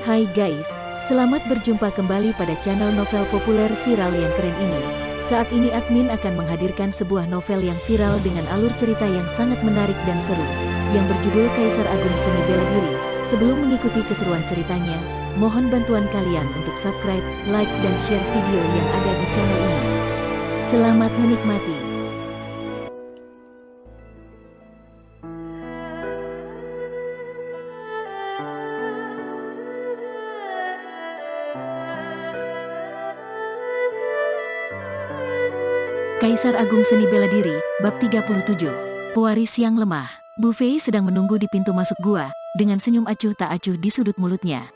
Hai guys, selamat berjumpa kembali pada channel novel populer viral yang keren ini. Saat ini admin akan menghadirkan sebuah novel yang viral dengan alur cerita yang sangat menarik dan seru, yang berjudul Kaisar Agung Seni Bela Diri. Sebelum mengikuti keseruan ceritanya, mohon bantuan kalian untuk subscribe, like, dan share video yang ada di channel ini. Selamat menikmati. Kaisar Agung Seni Bela Diri, Bab 37. Pewaris yang lemah. Bu Fei sedang menunggu di pintu masuk gua, dengan senyum acuh tak acuh di sudut mulutnya.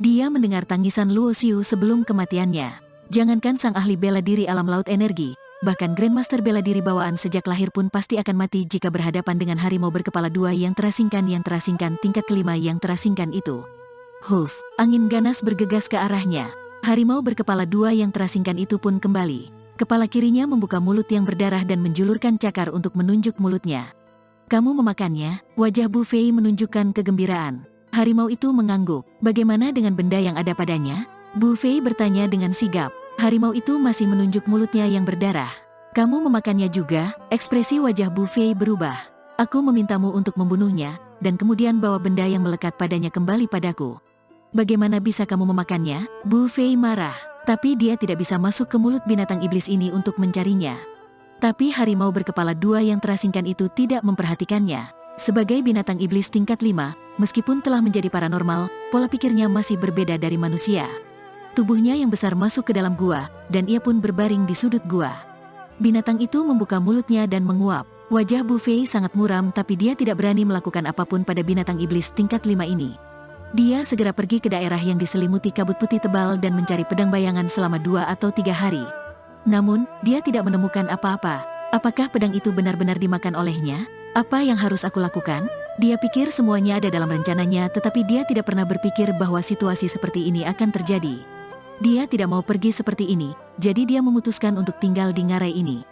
Dia mendengar tangisan Luo Xiu sebelum kematiannya. Jangankan sang ahli bela diri alam laut energi, bahkan Grandmaster bela diri bawaan sejak lahir pun pasti akan mati jika berhadapan dengan harimau berkepala dua yang terasingkan tingkat kelima yang terasingkan itu. Huf, angin ganas bergegas ke arahnya. Harimau berkepala dua yang terasingkan itu pun kembali. Kepala kirinya membuka mulut yang berdarah dan menjulurkan cakar untuk menunjuk mulutnya. Kamu memakannya? Wajah Bu Fei menunjukkan kegembiraan. Harimau itu mengangguk. Bagaimana dengan benda yang ada padanya? Bu Fei bertanya dengan sigap. Harimau itu masih menunjuk mulutnya yang berdarah. Kamu memakannya juga? Ekspresi wajah Bu Fei berubah. Aku memintamu untuk membunuhnya, dan kemudian bawa benda yang melekat padanya kembali padaku. Bagaimana bisa kamu memakannya? Bu Fei marah. Tapi dia tidak bisa masuk ke mulut binatang iblis ini untuk mencarinya. Tapi harimau berkepala dua yang terasingkan itu tidak memperhatikannya. Sebagai binatang iblis tingkat 5, meskipun telah menjadi paranormal, pola pikirnya masih berbeda dari manusia. Tubuhnya yang besar masuk ke dalam gua, dan ia pun berbaring di sudut gua. Binatang itu membuka mulutnya dan menguap. Wajah Bu Fei sangat muram tapi dia tidak berani melakukan apapun pada binatang iblis tingkat 5 ini. Dia segera pergi ke daerah yang diselimuti kabut putih tebal dan mencari pedang bayangan selama 2 atau 3 hari. Namun, dia tidak menemukan apa-apa. Apakah pedang itu benar-benar dimakan olehnya? Apa yang harus aku lakukan? Dia pikir semuanya ada dalam rencananya, tetapi dia tidak pernah berpikir bahwa situasi seperti ini akan terjadi. Dia tidak mau pergi seperti ini, jadi dia memutuskan untuk tinggal di ngarai ini.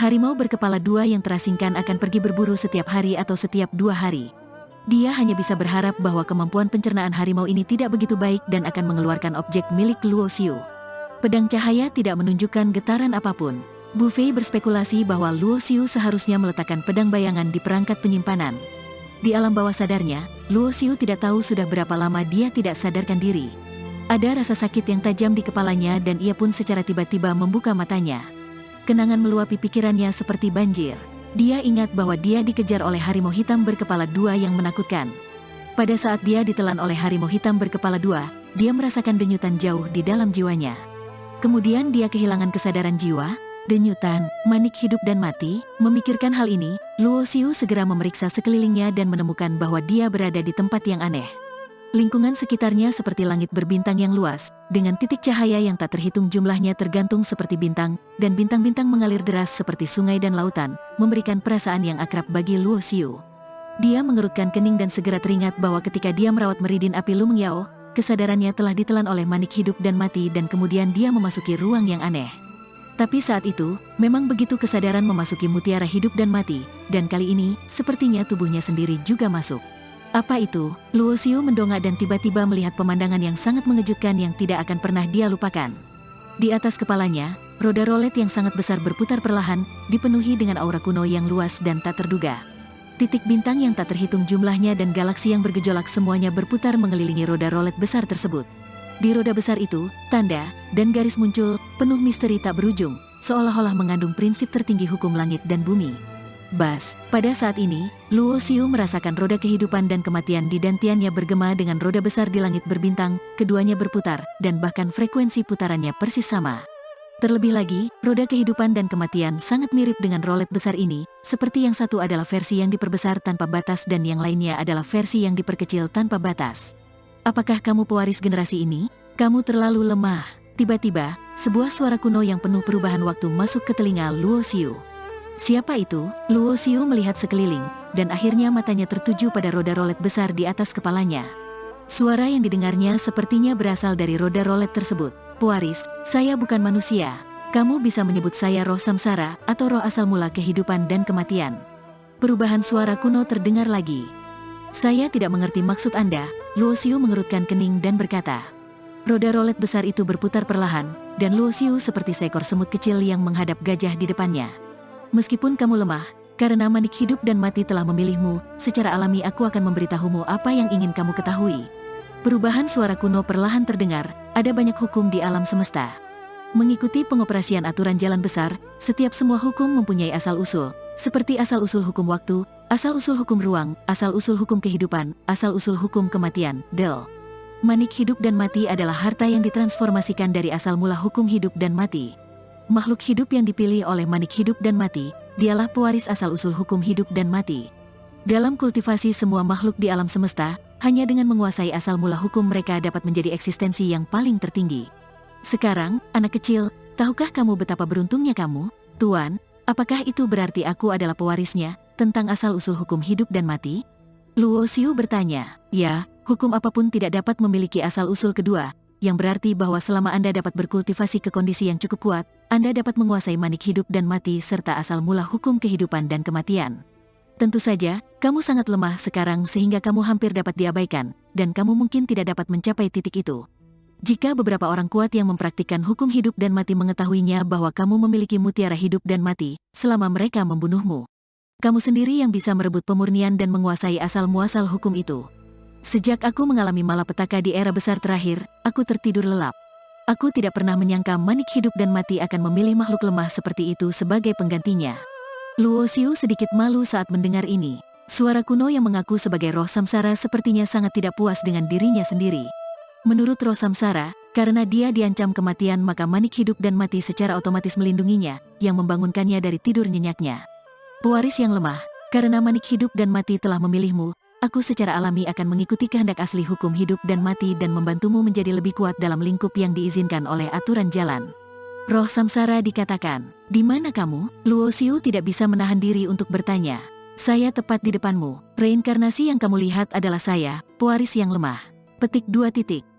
Harimau berkepala dua yang terasingkan akan pergi berburu setiap hari atau setiap 2 hari. Dia hanya bisa berharap bahwa kemampuan pencernaan harimau ini tidak begitu baik dan akan mengeluarkan objek milik Luo Xiu. Pedang cahaya tidak menunjukkan getaran apapun. Bu Fei berspekulasi bahwa Luo Xiu seharusnya meletakkan pedang bayangan di perangkat penyimpanan. Di alam bawah sadarnya, Luo Xiu tidak tahu sudah berapa lama dia tidak sadarkan diri. Ada rasa sakit yang tajam di kepalanya dan ia pun secara tiba-tiba membuka matanya. Kenangan meluapi pikirannya seperti banjir. Dia ingat bahwa dia dikejar oleh harimau hitam berkepala dua yang menakutkan. Pada saat dia ditelan oleh harimau hitam berkepala dua, dia merasakan denyutan jauh di dalam jiwanya. Kemudian dia kehilangan kesadaran jiwa, denyutan, manik hidup dan mati. Memikirkan hal ini, Luo Xiu segera memeriksa sekelilingnya dan menemukan bahwa dia berada di tempat yang aneh. Lingkungan sekitarnya seperti langit berbintang yang luas, dengan titik cahaya yang tak terhitung jumlahnya tergantung seperti bintang, dan bintang-bintang mengalir deras seperti sungai dan lautan, memberikan perasaan yang akrab bagi Luo Xiu. Dia mengerutkan kening dan segera teringat bahwa ketika dia merawat meridin api Lu Mengyao, kesadarannya telah ditelan oleh manik hidup dan mati dan kemudian dia memasuki ruang yang aneh. Tapi saat itu, memang begitu kesadaran memasuki mutiara hidup dan mati, dan kali ini, sepertinya tubuhnya sendiri juga masuk. Apa itu? Luo Xiu mendongak dan tiba-tiba melihat pemandangan yang sangat mengejutkan yang tidak akan pernah dia lupakan. Di atas kepalanya, roda rolet yang sangat besar berputar perlahan, dipenuhi dengan aura kuno yang luas dan tak terduga. Titik bintang yang tak terhitung jumlahnya dan galaksi yang bergejolak semuanya berputar mengelilingi roda rolet besar tersebut. Di roda besar itu, tanda dan garis muncul, penuh misteri tak berujung, seolah-olah mengandung prinsip tertinggi hukum langit dan bumi. Bas, pada saat ini, Luo Xiu merasakan roda kehidupan dan kematian di dantiannya bergema dengan roda besar di langit berbintang, keduanya berputar, dan bahkan frekuensi putarannya persis sama. Terlebih lagi, roda kehidupan dan kematian sangat mirip dengan rolet besar ini, seperti yang satu adalah versi yang diperbesar tanpa batas dan yang lainnya adalah versi yang diperkecil tanpa batas. Apakah kamu pewaris generasi ini? Kamu terlalu lemah. Tiba-tiba, sebuah suara kuno yang penuh perubahan waktu masuk ke telinga Luo Xiu. Siapa itu? Luo Xiu melihat sekeliling, dan akhirnya matanya tertuju pada roda rolet besar di atas kepalanya. Suara yang didengarnya sepertinya berasal dari roda rolet tersebut. Pewaris, saya bukan manusia. Kamu bisa menyebut saya roh samsara, atau roh asal mula kehidupan dan kematian. Perubahan suara kuno terdengar lagi. Saya tidak mengerti maksud Anda, Luo Xiu mengerutkan kening dan berkata. Roda rolet besar itu berputar perlahan, dan Luo Xiu seperti seekor semut kecil yang menghadap gajah di depannya. Meskipun kamu lemah, karena manik hidup dan mati telah memilihmu, secara alami aku akan memberitahumu apa yang ingin kamu ketahui. Perubahan suara kuno perlahan terdengar, ada banyak hukum di alam semesta. Mengikuti pengoperasian aturan jalan besar, setiap semua hukum mempunyai asal-usul, seperti asal-usul hukum waktu, asal-usul hukum ruang, asal-usul hukum kehidupan, asal-usul hukum kematian, Del. Manik hidup dan mati adalah harta yang ditransformasikan dari asal mula hukum hidup dan mati. Makhluk hidup yang dipilih oleh manik hidup dan mati, dialah pewaris asal-usul hukum hidup dan mati. Dalam kultivasi semua makhluk di alam semesta, hanya dengan menguasai asal mula hukum mereka dapat menjadi eksistensi yang paling tertinggi. Sekarang, anak kecil, tahukah kamu betapa beruntungnya kamu, Tuan? Apakah itu berarti aku adalah pewarisnya, tentang asal-usul hukum hidup dan mati? Luo Xiu bertanya. Ya, hukum apapun tidak dapat memiliki asal-usul kedua, yang berarti bahwa selama Anda dapat berkultivasi ke kondisi yang cukup kuat, Anda dapat menguasai manik hidup dan mati serta asal mula hukum kehidupan dan kematian. Tentu saja, kamu sangat lemah sekarang sehingga kamu hampir dapat diabaikan, dan kamu mungkin tidak dapat mencapai titik itu. Jika beberapa orang kuat yang mempraktikkan hukum hidup dan mati mengetahuinya bahwa kamu memiliki mutiara hidup dan mati, selama mereka membunuhmu, kamu sendiri yang bisa merebut pemurnian dan menguasai asal-muasal hukum itu. Sejak aku mengalami malapetaka di era besar terakhir, aku tertidur lelap. Aku tidak pernah menyangka manik hidup dan mati akan memilih makhluk lemah seperti itu sebagai penggantinya. Luo Xiu sedikit malu saat mendengar ini. Suara kuno yang mengaku sebagai roh samsara sepertinya sangat tidak puas dengan dirinya sendiri. Menurut roh samsara, karena dia diancam kematian maka manik hidup dan mati secara otomatis melindunginya, yang membangunkannya dari tidur nyenyaknya. Pewaris yang lemah, karena manik hidup dan mati telah memilihmu, aku secara alami akan mengikuti kehendak asli hukum hidup dan mati dan membantumu menjadi lebih kuat dalam lingkup yang diizinkan oleh aturan jalan. Roh samsara dikatakan, di mana kamu? Luo Xiu tidak bisa menahan diri untuk bertanya. Saya tepat di depanmu. Reinkarnasi yang kamu lihat adalah saya, pewaris yang lemah. Petik 2.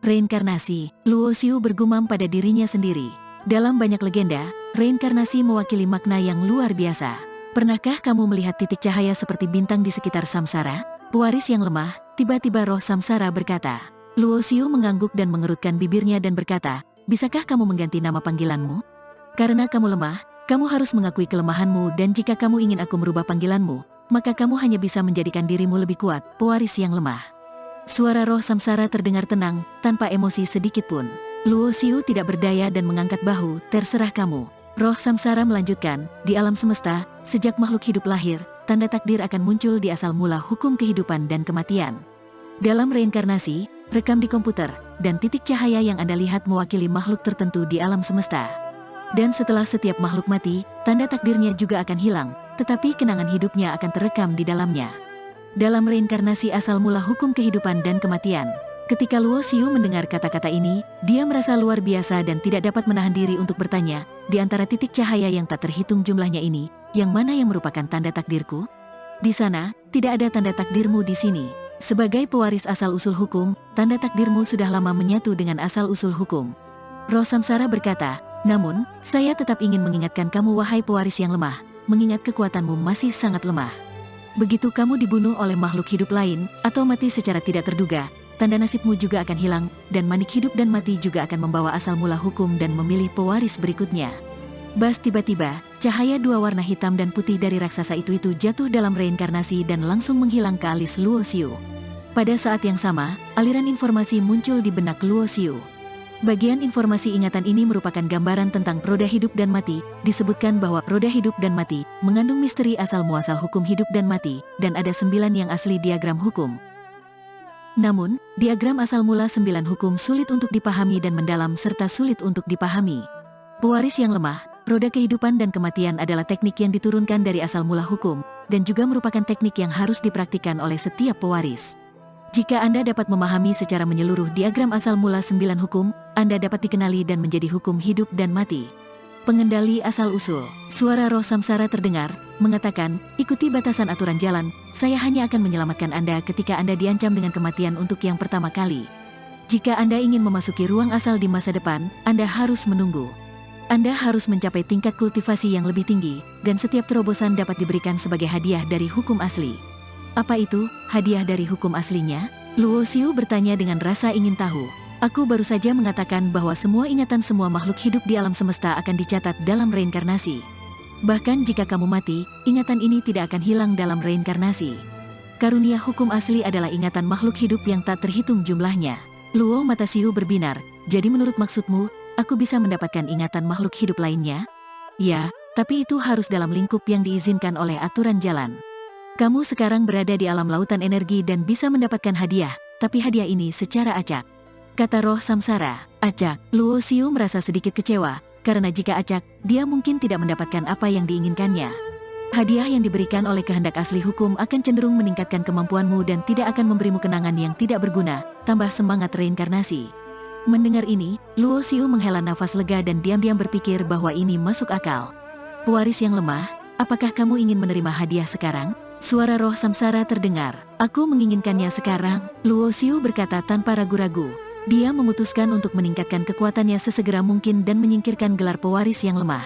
Reinkarnasi. Luo Xiu bergumam pada dirinya sendiri. Dalam banyak legenda, reinkarnasi mewakili makna yang luar biasa. Pernahkah kamu melihat titik cahaya seperti bintang di sekitar samsara? Pewaris yang lemah, tiba-tiba roh samsara berkata. Luo Xiu mengangguk dan mengerutkan bibirnya dan berkata, bisakah kamu mengganti nama panggilanmu? Karena kamu lemah, kamu harus mengakui kelemahanmu dan jika kamu ingin aku merubah panggilanmu, maka kamu hanya bisa menjadikan dirimu lebih kuat, pewaris yang lemah. Suara roh samsara terdengar tenang, tanpa emosi sedikit pun. Luo Xiu tidak berdaya dan mengangkat bahu, terserah kamu. Roh samsara melanjutkan, di alam semesta, sejak makhluk hidup lahir, tanda takdir akan muncul di asal mula hukum kehidupan dan kematian. Dalam reinkarnasi, rekam di komputer, dan titik cahaya yang Anda lihat mewakili makhluk tertentu di alam semesta. Dan setelah setiap makhluk mati, tanda takdirnya juga akan hilang, tetapi kenangan hidupnya akan terekam di dalamnya. Dalam reinkarnasi asal mula hukum kehidupan dan kematian, ketika Luo Xiu mendengar kata-kata ini, dia merasa luar biasa dan tidak dapat menahan diri untuk bertanya, di antara titik cahaya yang tak terhitung jumlahnya ini, yang mana yang merupakan tanda takdirku? Di sana, tidak ada tanda takdirmu di sini. Sebagai pewaris asal-usul hukum, tanda takdirmu sudah lama menyatu dengan asal-usul hukum. Roh samsara berkata, namun, saya tetap ingin mengingatkan kamu wahai pewaris yang lemah, mengingat kekuatanmu masih sangat lemah. Begitu kamu dibunuh oleh makhluk hidup lain, atau mati secara tidak terduga, tanda nasibmu juga akan hilang, dan manik hidup dan mati juga akan membawa asal mula hukum dan memilih pewaris berikutnya. Bas tiba-tiba, cahaya 2 warna hitam dan putih dari raksasa itu jatuh dalam reinkarnasi dan langsung menghilang ke alis Luo Xiu. Pada saat yang sama, aliran informasi muncul di benak Luo Xiu. Bagian informasi ingatan ini merupakan gambaran tentang roda hidup dan mati, disebutkan bahwa roda hidup dan mati mengandung misteri asal-muasal hukum hidup dan mati, dan ada 9 yang asli diagram hukum. Namun, diagram asal mula 9 hukum sulit untuk dipahami dan mendalam serta sulit untuk dipahami. Pewaris yang lemah, roda kehidupan dan kematian adalah teknik yang diturunkan dari asal mula hukum, dan juga merupakan teknik yang harus dipraktikkan oleh setiap pewaris. Jika Anda dapat memahami secara menyeluruh diagram asal mula 9 hukum, Anda dapat dikenali dan menjadi hukum hidup dan mati. Pengendali asal-usul. Suara roh samsara terdengar, mengatakan, ikuti batasan aturan jalan, saya hanya akan menyelamatkan Anda ketika Anda diancam dengan kematian untuk yang pertama kali. Jika Anda ingin memasuki ruang asal di masa depan, Anda harus menunggu. Anda harus mencapai tingkat kultivasi yang lebih tinggi, dan setiap terobosan dapat diberikan sebagai hadiah dari hukum asli. Apa itu, hadiah dari hukum aslinya? Luo Xiu bertanya dengan rasa ingin tahu. Aku baru saja mengatakan bahwa semua ingatan semua makhluk hidup di alam semesta akan dicatat dalam reinkarnasi. Bahkan jika kamu mati, ingatan ini tidak akan hilang dalam reinkarnasi. Karunia hukum asli adalah ingatan makhluk hidup yang tak terhitung jumlahnya. Luo mata Xiu berbinar, jadi menurut maksudmu, aku bisa mendapatkan ingatan makhluk hidup lainnya? Ya, tapi itu harus dalam lingkup yang diizinkan oleh aturan jalan. Kamu sekarang berada di alam lautan energi dan bisa mendapatkan hadiah, tapi hadiah ini secara acak. Kata roh samsara, acak. Luo Xiu merasa sedikit kecewa, karena jika acak, dia mungkin tidak mendapatkan apa yang diinginkannya. Hadiah yang diberikan oleh kehendak asli hukum akan cenderung meningkatkan kemampuanmu dan tidak akan memberimu kenangan yang tidak berguna, tambah semangat reinkarnasi. Mendengar ini, Luo Xiu menghela nafas lega dan diam-diam berpikir bahwa ini masuk akal. Pewaris yang lemah, apakah kamu ingin menerima hadiah sekarang? Suara roh samsara terdengar. Aku menginginkannya sekarang, Luo Xiu berkata tanpa ragu-ragu. Dia memutuskan untuk meningkatkan kekuatannya sesegera mungkin dan menyingkirkan gelar pewaris yang lemah.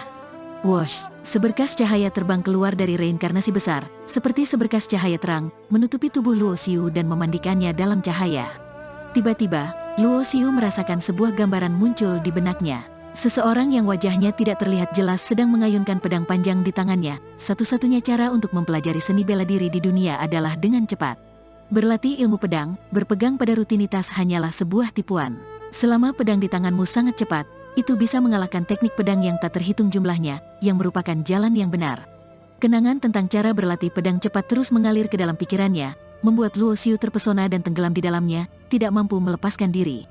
Wosh, seberkas cahaya terbang keluar dari reinkarnasi besar, seperti seberkas cahaya terang, menutupi tubuh Luo Xiu dan memandikannya dalam cahaya. Tiba-tiba, Luo Xiu merasakan sebuah gambaran muncul di benaknya. Seseorang yang wajahnya tidak terlihat jelas sedang mengayunkan pedang panjang di tangannya. Satu-satunya cara untuk mempelajari seni bela diri di dunia adalah dengan cepat. Berlatih ilmu pedang, berpegang pada rutinitas hanyalah sebuah tipuan. Selama pedang di tanganmu sangat cepat, itu bisa mengalahkan teknik pedang yang tak terhitung jumlahnya, yang merupakan jalan yang benar. Kenangan tentang cara berlatih pedang cepat terus mengalir ke dalam pikirannya, membuat Luo Xiu terpesona dan tenggelam di dalamnya, tidak mampu melepaskan diri.